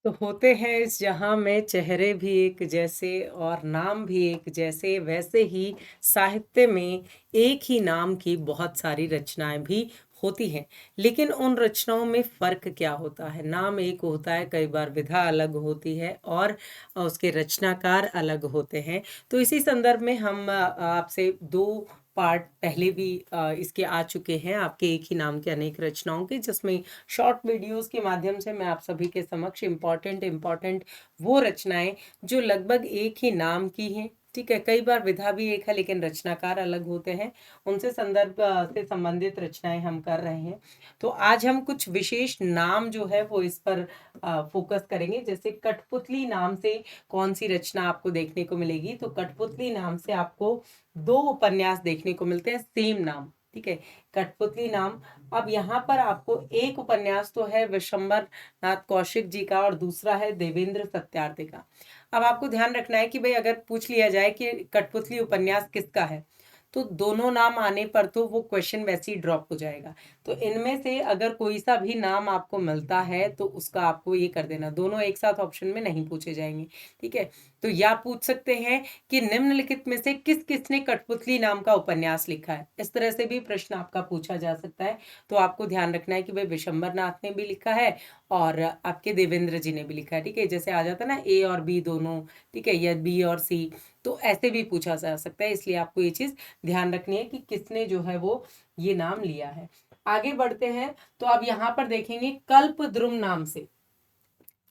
तो होते हैं इस जहां में चेहरे भी एक जैसे और नाम भी एक जैसे, वैसे ही साहित्य में एक ही नाम की बहुत सारी रचनाएं भी होती हैं। लेकिन उन रचनाओं में फर्क क्या होता है? नाम एक होता है, कई बार विधा अलग होती है और उसके रचनाकार अलग होते हैं। तो इसी संदर्भ में हम आपसे दो पार्ट पहले भी इसके आ चुके हैं, आपके एक ही नाम के अनेक रचनाओं के, जिसमें शॉर्ट वीडियोस के माध्यम से मैं आप सभी के समक्ष इम्पॉर्टेंट वो रचनाएं जो लगभग एक ही नाम की हैं, ठीक है, कई बार विधा भी एक है लेकिन रचनाकार अलग होते हैं, उनसे संदर्भ से संबंधित रचनाएं हम कर रहे हैं। तो आज हम कुछ विशेष नाम जो है वो इस पर फोकस करेंगे। जैसे कठपुतली नाम से कौन सी रचना आपको देखने को मिलेगी? तो कठपुतली नाम से आपको दो उपन्यास देखने को मिलते हैं, सेम नाम, ठीक है, कठपुतली नाम। अब यहाँ पर आपको एक उपन्यास तो है विशंबर नाथ कौशिक जी का और दूसरा है देवेंद्र सत्यार्थी का। अब आपको ध्यान रखना है कि भाई अगर पूछ लिया जाए कि कठपुतली उपन्यास किसका है, तो दोनों नाम आने पर तो वो क्वेश्चन वैसे ही ड्रॉप हो जाएगा। तो इनमें से अगर कोई सा भी नाम आपको मिलता है तो उसका आपको ये कर देना, दोनों एक साथ ऑप्शन में नहीं पूछे जाएंगे, ठीक है। तो या पूछ सकते हैं कि निम्नलिखित में से किस किसने कठपुतली नाम का उपन्यास लिखा है, इस तरह से भी प्रश्न आपका पूछा जा सकता है। तो आपको ध्यान रखना है कि भाई विशंबर नाथ ने भी लिखा है और आपके देवेंद्र जी ने भी लिखा है, ठीक है। जैसे आ जाता है ना ए और बी दोनों, ठीक है, या बी और सी, तो ऐसे भी पूछा जा सकता है। इसलिए आपको ये चीज ध्यान रखनी है कि किसने जो है वो ये नाम लिया है। आगे बढ़ते हैं तो अब यहाँ पर देखेंगे कल्पद्रुम नाम से।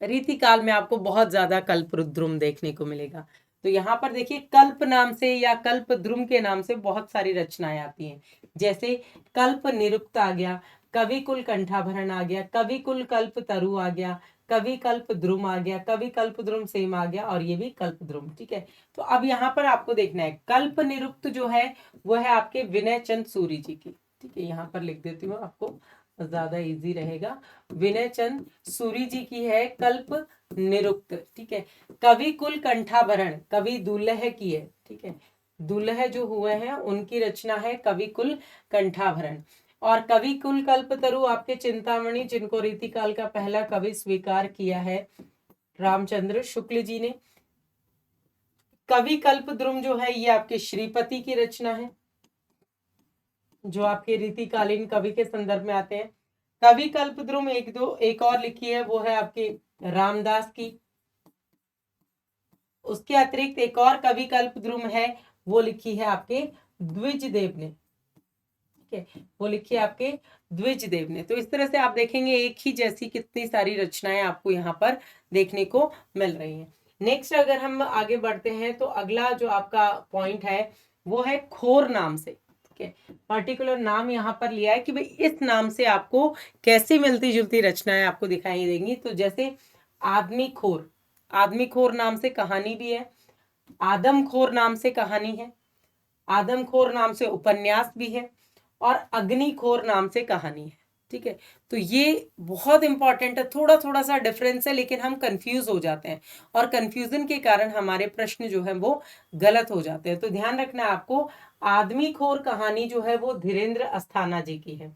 रीतिकाल में आपको बहुत ज्यादा कल्पद्रुम देखने को मिलेगा। तो यहाँ पर देखिए कल्प नाम से या कल्पद्रुम के नाम से बहुत सारी रचनाएं आती हैं। जैसे कल्प निरुक्त आ गया, कवि कुल कंठाभरण आ गया, कवि कुल कल्प तरु आ गया, कवि कल्प द्रुम आ गया, कवि कल्प द्रुम सेम आ गया और ये भी कल्प द्रुम, ठीक है। तो अब यहाँ पर आपको देखना है कल्प निरुक्त जो है वो है आपके विनय चंद सूरी जी की, ठीक है। यहाँ पर लिख देती हूँ, आपको ज्यादा इजी रहेगा। विनय चंद सूरी जी की है कल्प निरुक्त, ठीक है। कवि कुल कंठाभरण कवि दुल्लह की है, ठीक है, दुल्लह जो हुए हैं उनकी रचना है कवि कुल कंठाभरण। और कवि कुल कल्पतरु आपके चिंतामणि, जिनको रीतिकाल का पहला कवि स्वीकार किया है रामचंद्र शुक्ल जी ने। कवि कल्पद्रुम जो है ये आपके श्रीपति की रचना है, जो आपके रीतिकालीन कवि के संदर्भ में आते हैं। कवि कल्पद्रुम एक और लिखी है, वो है आपके रामदास की। उसके अतिरिक्त एक और कवि कल्पद्रुम है, वो लिखी है आपके द्विजदेव ने, ठीक है, वो लिखी है आपके द्विजदेव ने। तो इस तरह से आप देखेंगे एक ही जैसी कितनी सारी रचनाएं आपको यहाँ पर देखने को मिल रही हैं। नेक्स्ट अगर हम आगे बढ़ते हैं तो अगला जो आपका पॉइंट है वो है खोर नाम से, ठीक है। पर्टिकुलर नाम यहाँ पर लिया है कि भाई इस नाम से आपको कैसी मिलती जुलती रचनाएं आपको दिखाई देंगी। तो जैसे आदमी खोर, आदमी खोर नाम से कहानी भी है, आदमखोर नाम से कहानी है, आदमखोर नाम से उपन्यास भी है और अग्निखोर नाम से कहानी है, ठीक है। तो ये बहुत इंपॉर्टेंट है, थोड़ा थोड़ा सा डिफरेंस है लेकिन हम कंफ्यूज हो जाते हैं और कंफ्यूजन के कारण हमारे प्रश्न जो है वो गलत हो जाते हैं। तो ध्यान रखना है आपको, आदमीखोर कहानी जो है वो धीरेन्द्र अस्थाना जी की है,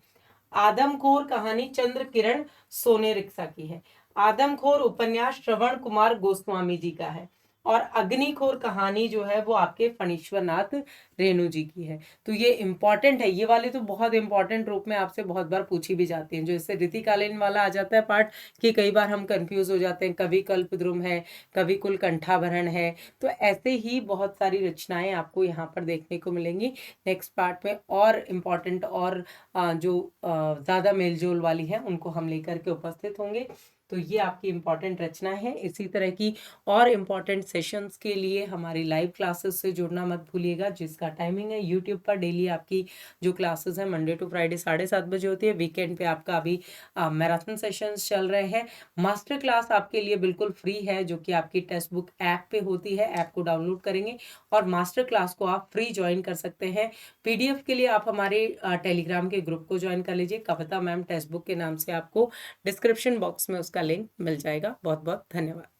आदमखोर कहानी चंद्र किरण सोने रिक्सा की है, आदमखोर उपन्यास श्रवण कुमार गोस्वामी जी का है और अग्निखोर कहानी जो है वो आपके फणीश्वर नाथ रेणु जी की है। तो ये इंपॉर्टेंट है, ये वाले तो बहुत इंपॉर्टेंट रूप में आपसे बहुत बार पूछी भी जाती हैं। जो इससे रीतिकालीन वाला आ जाता है पार्ट कि कई बार हम कंफ्यूज हो जाते हैं, कवि कल्पद्रुम है, कवि कुल कंठाभरण है, तो ऐसे ही बहुत सारी रचनाएं आपको यहाँ पर देखने को मिलेंगी। नेक्स्ट पार्ट में और इम्पॉर्टेंट और जो ज़्यादा मेलजोल वाली है उनको हम लेकर के उपस्थित होंगे। तो ये आपकी इम्पॉर्टेंट रचना है। इसी तरह की और इम्पॉर्टेंट सेशंस के लिए हमारी लाइव क्लासेस से जुड़ना मत भूलिएगा, जिसका टाइमिंग है यूट्यूब पर डेली आपकी जो क्लासेस है मंडे टू फ्राइडे 7:30 बजे होती है। वीकेंड पे आपका अभी मैराथन सेशंस चल रहे हैं। मास्टर क्लास आपके लिए बिल्कुल फ्री है, जो कि आपकी टेक्स्ट बुक ऐप पे होती है। ऐप को डाउनलोड करेंगे और मास्टर क्लास को आप फ्री ज्वाइन कर सकते हैं। पीडीएफ के लिए आप हमारे टेलीग्राम के ग्रुप को ज्वाइन कर लीजिए, कविता मैम टेक्स्ट बुक के नाम से आपको डिस्क्रिप्शन बॉक्स में उसका लिंक मिल जाएगा। बहुत बहुत धन्यवाद।